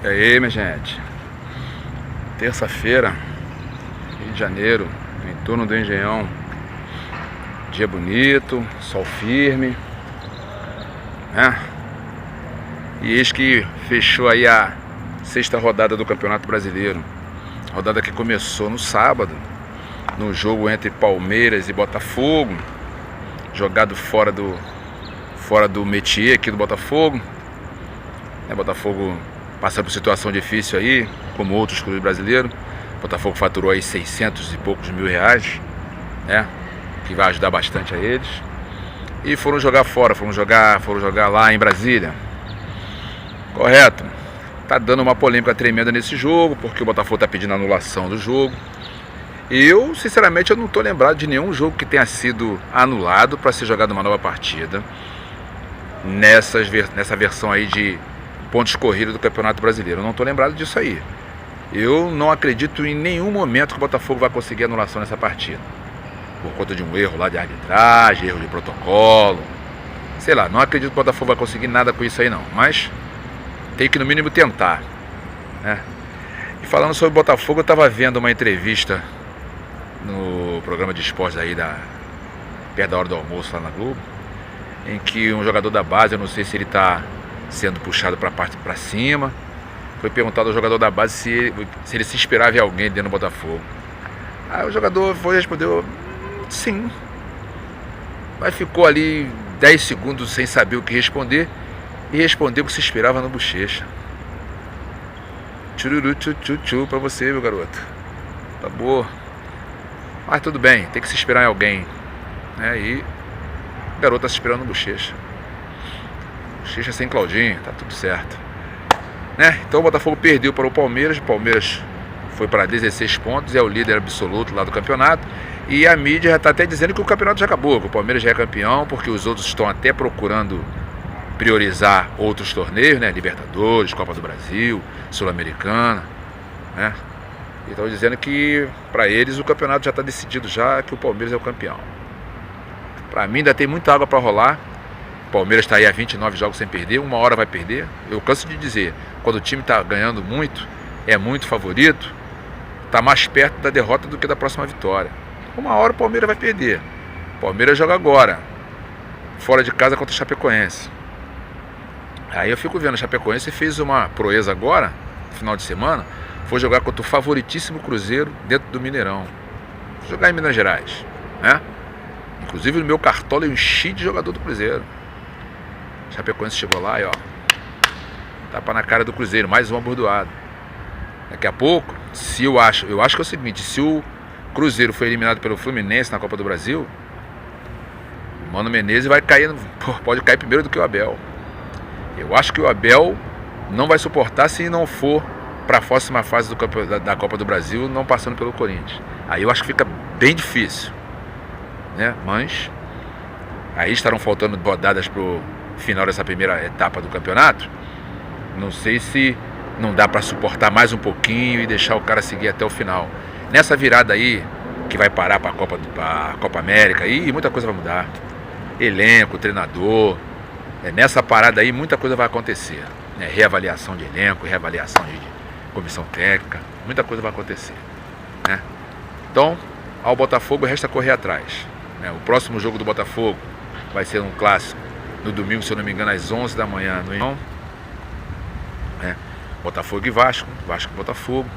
E aí, minha gente, terça-feira, Rio de Janeiro, em torno do Engenhão. Dia bonito, sol firme, né? E eis que fechou aí a sexta rodada do Campeonato Brasileiro. Rodada que começou no sábado, no jogo entre Palmeiras e Botafogo, jogado fora do métier aqui do Botafogo. Botafogo passando por situação difícil aí, como outros clubes brasileiros. Botafogo faturou aí 600 e poucos mil reais, né? Que vai ajudar bastante a eles. E foram jogar fora, foram jogar lá em Brasília. Correto. Tá dando uma polêmica tremenda nesse jogo, porque o Botafogo tá pedindo anulação do jogo. E eu, sinceramente, eu não tô lembrado de nenhum jogo que tenha sido anulado para ser jogado uma nova partida nessa versão aí de pontos corridos do Campeonato Brasileiro. Eu não tô lembrado disso aí. Eu não acredito em nenhum momento que o Botafogo vai conseguir anulação nessa partida, por conta de um erro lá de arbitragem, erro de protocolo. Sei lá, não acredito que o Botafogo vai conseguir nada com isso aí não. Mas tem que no mínimo tentar, né? E falando sobre o Botafogo, eu estava vendo uma entrevista no programa de esportes aí perto da hora do almoço lá na Globo, em que um jogador da base, eu não sei se ele está sendo puxado para cima, foi perguntado ao jogador da base se ele se inspirava em alguém dentro do Botafogo. Aí o jogador respondeu sim, mas ficou ali 10 segundos sem saber o que responder e respondeu que se inspirava no Bochecha. Tchururu tchu pra você, meu garoto. Tá boa. Mas tudo bem, tem que se inspirar em alguém, né? E o garoto tá se inspirando no Bochecha. Bochecha sem Claudinho, tá tudo certo, né? Então o Botafogo perdeu para o Palmeiras. O Palmeiras foi para 16 pontos, é o líder absoluto lá do campeonato. E a mídia já está até dizendo que o campeonato já acabou, que o Palmeiras já é campeão, porque os outros estão até procurando priorizar outros torneios, né? Libertadores, Copa do Brasil, Sul-Americana, né? E estão dizendo que para eles o campeonato já está decidido, já que o Palmeiras é o campeão. Para mim ainda tem muita água para rolar. O Palmeiras está aí há 29 jogos sem perder, uma hora vai perder. Eu canso de dizer, quando o time está ganhando muito, é muito favorito, está mais perto da derrota do que da próxima vitória. Uma hora o Palmeiras vai perder. O Palmeiras joga agora, fora de casa, contra o Chapecoense. Aí eu fico vendo, o Chapecoense fez uma proeza agora, no final de semana, foi jogar contra o favoritíssimo Cruzeiro dentro do Mineirão. Foi jogar em Minas Gerais, né? Inclusive no meu cartola eu enchi de jogador do Cruzeiro. O Chapecoense chegou lá e ó, tapa na cara do Cruzeiro, mais uma bordoada. Daqui a pouco, se eu acho que é o seguinte, se o Cruzeiro foi eliminado pelo Fluminense na Copa do Brasil, o Mano Menezes vai cair, pode cair primeiro do que o Abel. Eu acho que o Abel não vai suportar se não for para a próxima fase da Copa do Brasil, não passando pelo Corinthians. Aí eu acho que fica bem difícil, né? Mas aí estarão faltando rodadas para o final dessa primeira etapa do campeonato. Não sei se não dá para suportar mais um pouquinho e deixar o cara seguir até o final. Nessa virada aí, que vai parar para a Copa América, e muita coisa vai mudar. Elenco, treinador. Nessa parada aí, muita coisa vai acontecer. Reavaliação de elenco, reavaliação de comissão técnica. Muita coisa vai acontecer, né? Então, ao Botafogo resta correr atrás, né? O próximo jogo do Botafogo vai ser um clássico no domingo, se eu não me engano, às 11 da manhã no Engenhão, né? Botafogo e Vasco, Vasco e Botafogo.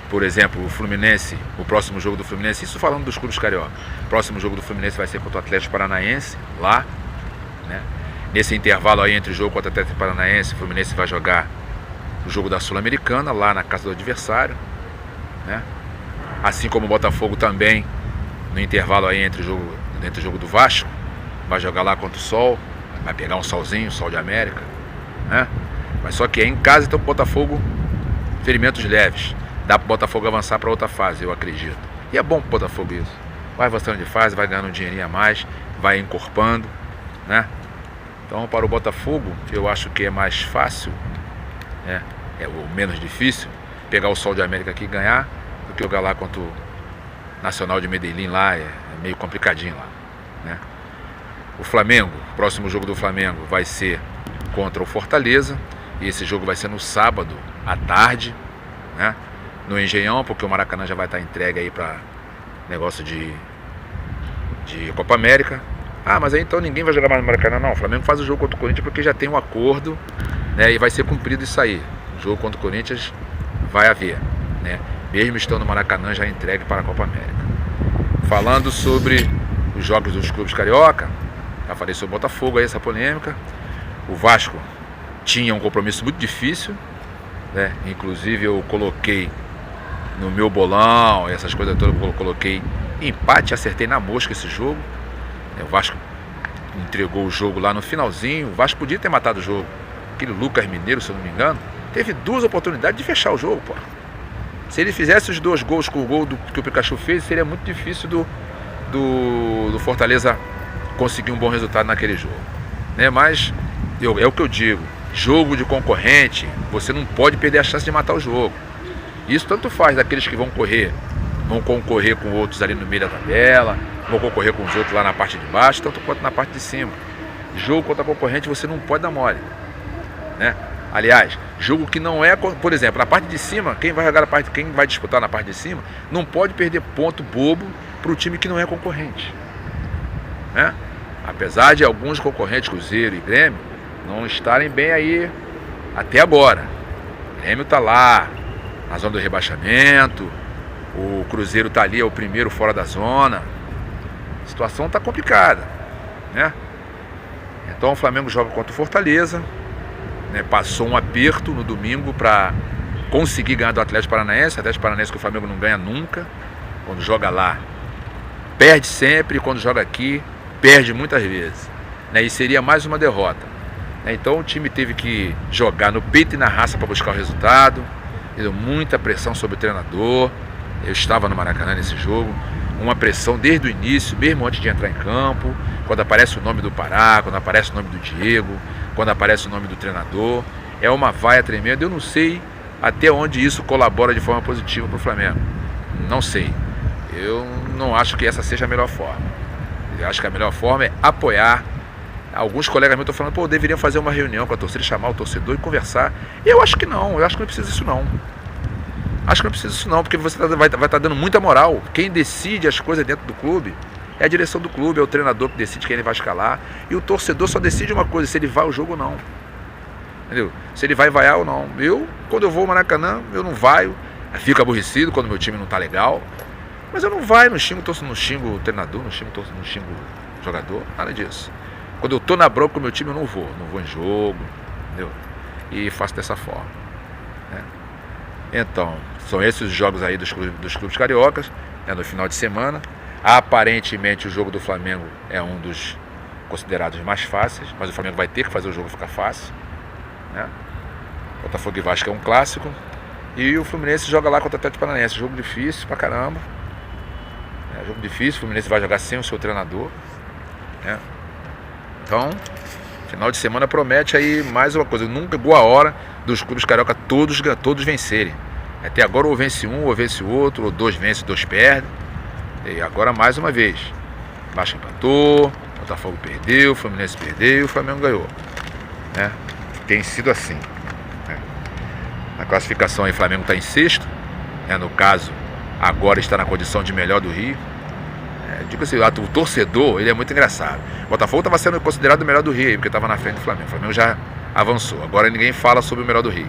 Por exemplo, o Fluminense, o próximo jogo do Fluminense, isso falando dos clubes carioca, o próximo jogo do Fluminense vai ser contra o Atlético Paranaense, lá, né? Nesse intervalo aí entre o jogo contra o Atlético Paranaense, o Fluminense vai jogar o jogo da Sul-Americana, lá na casa do adversário, né? Assim como o Botafogo também, no intervalo aí entre o jogo do Vasco, vai jogar lá contra o Sol, vai pegar um solzinho, Sol de América, né? Mas só que é em casa, então o Botafogo, ferimentos leves. Dá para o Botafogo avançar para outra fase, eu acredito. E é bom para o Botafogo isso. Vai avançando de fase, vai ganhando um dinheirinho a mais, vai encorpando, né? Então para o Botafogo, eu acho que é mais fácil, né? É o menos difícil, pegar o Sol de América aqui e ganhar, do que jogar lá contra o Nacional de Medellín lá, é meio complicadinho lá, né? O Flamengo, o próximo jogo do Flamengo vai ser contra o Fortaleza. E esse jogo vai ser no sábado à tarde, né? No Engenhão, porque o Maracanã já vai estar entregue aí para negócio de Copa América. Ah, mas aí então ninguém vai jogar mais no Maracanã. Não, o Flamengo faz o jogo contra o Corinthians porque já tem um acordo, né? E vai ser cumprido isso aí. O jogo contra o Corinthians vai haver, né? Mesmo estando no Maracanã já entregue para a Copa América. Falando sobre os jogos dos clubes carioca, já falei sobre o Botafogo aí, essa polêmica. O Vasco tinha um compromisso muito difícil, né? Inclusive eu coloquei no meu bolão, essas coisas todas, eu coloquei empate, acertei na mosca esse jogo. O Vasco entregou o jogo lá no finalzinho. O Vasco podia ter matado o jogo. Aquele Lucas Mineiro, se eu não me engano, teve 2 oportunidades de fechar o jogo, pô. Se ele fizesse os 2 gols com o gol que o Pikachu fez, seria muito difícil do Fortaleza conseguir um bom resultado naquele jogo, né? Mas é o que eu digo, jogo de concorrente, você não pode perder a chance de matar o jogo. Isso tanto faz daqueles que vão concorrer com outros ali no meio da tabela, vão concorrer com os outros lá na parte de baixo, tanto quanto na parte de cima. Jogo contra concorrente você não pode dar mole, né? Aliás, jogo que não é, por exemplo, na parte de cima, quem vai disputar na parte de cima, não pode perder ponto bobo para o time que não é concorrente, né? Apesar de alguns concorrentes, Cruzeiro e Grêmio, não estarem bem aí até agora. O Grêmio está lá na zona do rebaixamento, o Cruzeiro está ali, é o primeiro fora da zona. A situação está complicada, né? Então o Flamengo joga contra o Fortaleza, né? Passou um aperto no domingo para conseguir ganhar do Atlético Paranaense. O Atlético Paranaense que o Flamengo não ganha nunca. Quando joga lá, perde sempre, e quando joga aqui, perde muitas vezes, né? E seria mais uma derrota, né? Então o time teve que jogar no peito e na raça para buscar o resultado. Deu muita pressão sobre o treinador. Eu estava no Maracanã nesse jogo. Uma pressão desde o início, mesmo antes de entrar em campo. Quando aparece o nome do Pará, quando aparece o nome do Diego, quando aparece o nome do treinador. É uma vaia tremenda. Eu não sei até onde isso colabora de forma positiva para o Flamengo. Não sei. Eu não acho que essa seja a melhor forma. Eu acho que a melhor forma é apoiar. Alguns colegas meus estão falando, pô, deveriam fazer uma reunião com a torcida, chamar o torcedor e conversar. Eu acho que não, eu acho que não precisa disso não. Acho que não precisa disso não, porque você vai estar dando muita moral. Quem decide as coisas dentro do clube é a direção do clube, é o treinador que decide quem ele vai escalar. E o torcedor só decide uma coisa, se ele vai ao jogo ou não. Entendeu? Se ele vai vaiar ou não. Quando eu vou ao Maracanã, eu não vaio. Fico aborrecido quando meu time não tá legal. Mas eu não vaio, não xingo o treinador, não xingo o jogador, nada disso. Quando eu tô na bronca com o meu time, eu não vou em jogo, entendeu? E faço dessa forma, né? Então, são esses os jogos aí dos clubes cariocas, né, no final de semana. Aparentemente o jogo do Flamengo é um dos considerados mais fáceis, mas o Flamengo vai ter que fazer o jogo ficar fácil, né? Botafogo e Vasco é um clássico. E o Fluminense joga lá contra o Atlético Paranaense, jogo difícil pra caramba. Jogo difícil, o Fluminense vai jogar sem o seu treinador, né? Então, final de semana promete aí mais uma coisa. Nunca igual a hora dos clubes carioca todos vencerem. Até agora ou vence um, ou vence o outro, ou 2 vence, 2 perde. E agora mais uma vez. Vasco empatou, Botafogo perdeu, Fluminense perdeu, o Flamengo ganhou, né? Tem sido assim, né? Na classificação aí o Flamengo está em 6º, né? No caso, agora está na condição de melhor do Rio. Digo assim, o torcedor, ele é muito engraçado. O Botafogo estava sendo considerado o melhor do Rio, porque estava na frente do Flamengo. O Flamengo já avançou. Agora ninguém fala sobre o melhor do Rio.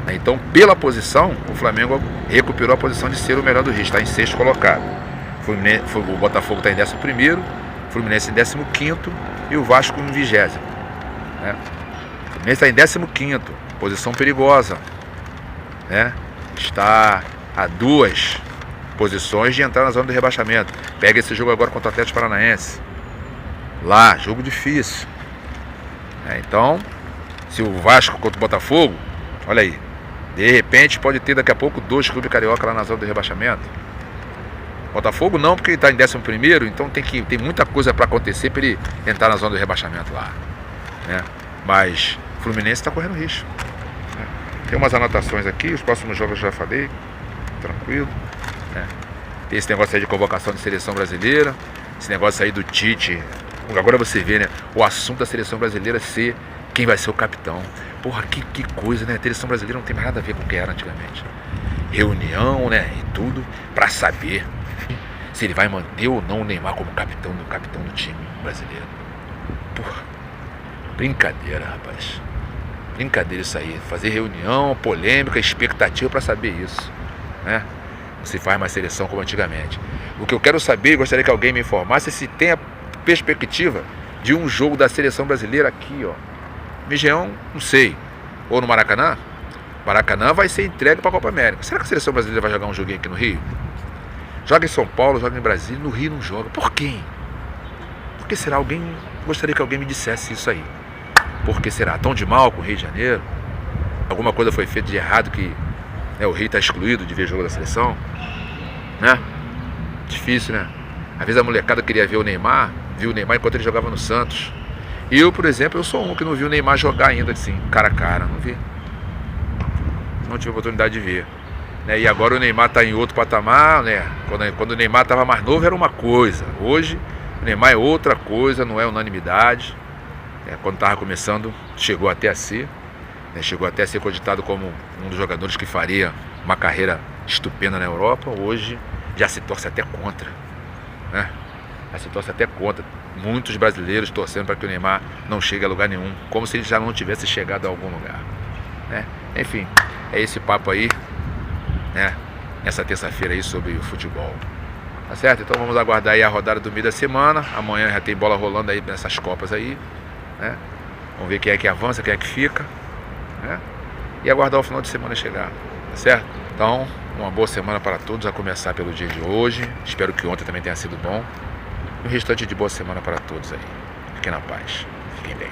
Então, pela posição, o Flamengo recuperou a posição de ser o melhor do Rio. Está em 6º colocado. O Botafogo está em 11º, o Fluminense em 15º e o Vasco em 20º, né? O Fluminense está em 15º, posição perigosa, né? Está a 2 posições de entrar na zona do rebaixamento. Pega esse jogo agora contra o Atlético Paranaense. Lá, jogo difícil. Então, se o Vasco contra o Botafogo, olha aí, de repente pode ter daqui a pouco 2 clubes carioca lá na zona do rebaixamento. Botafogo não, porque ele está em 11º, então tem muita coisa para acontecer para ele entrar na zona do rebaixamento lá, né? Mas o Fluminense está correndo risco, né? Tem umas anotações aqui, os próximos jogos eu já falei, tranquilo. Tem esse negócio aí de convocação de seleção brasileira, esse negócio aí do Tite. Agora você vê, né, o assunto da seleção brasileira ser quem vai ser o capitão. Porra, que coisa, né? A seleção brasileira não tem mais nada a ver com o que era antigamente. Reunião, né? E tudo pra saber se ele vai manter ou não o Neymar como capitão do time brasileiro. Porra, brincadeira, rapaz. Brincadeira isso aí. Fazer reunião, polêmica, expectativa pra saber isso, né? Não se faz mais seleção como antigamente. O que eu quero saber, gostaria que alguém me informasse, se tem a perspectiva de um jogo da seleção brasileira aqui, ó. Migeão, não sei. Ou no Maracanã? Maracanã vai ser entregue para a Copa América. Será que a seleção brasileira vai jogar um joguinho aqui no Rio? Joga em São Paulo, joga em Brasília, no Rio não joga. Por quem? Por que será? Gostaria que alguém me dissesse isso aí. Por que será? Tão de mal com o Rio de Janeiro? Alguma coisa foi feita de errado que, né, o Rio está excluído de ver jogo da seleção? Né? Difícil, né? Às vezes a molecada queria ver o Neymar, viu o Neymar enquanto ele jogava no Santos. Eu, por exemplo, eu sou um que não viu o Neymar jogar ainda assim, cara a cara, não vi. Não tive oportunidade de ver, né? E agora o Neymar está em outro patamar, né? Quando o Neymar estava mais novo era uma coisa. Hoje o Neymar é outra coisa, não é unanimidade. Quando estava começando, chegou até a ser, né? Chegou até a ser cogitado como um dos jogadores que faria uma carreira estupenda na Europa. Hoje já se torce até contra, né? Já se torce até contra. Muitos brasileiros torcendo para que o Neymar não chegue a lugar nenhum, como se ele já não tivesse chegado a algum lugar, né? Enfim, é esse papo aí, né? Nessa terça-feira aí sobre o futebol, tá certo? Então vamos aguardar aí a rodada do meio da semana. Amanhã já tem bola rolando aí nessas Copas aí, né? Vamos ver quem é que avança, quem é que fica, né? E aguardar o final de semana chegar, tá certo? Então, uma boa semana para todos, a começar pelo dia de hoje. Espero que ontem também tenha sido bom. E o restante de boa semana para todos aí. Fiquem na paz. Fiquem bem.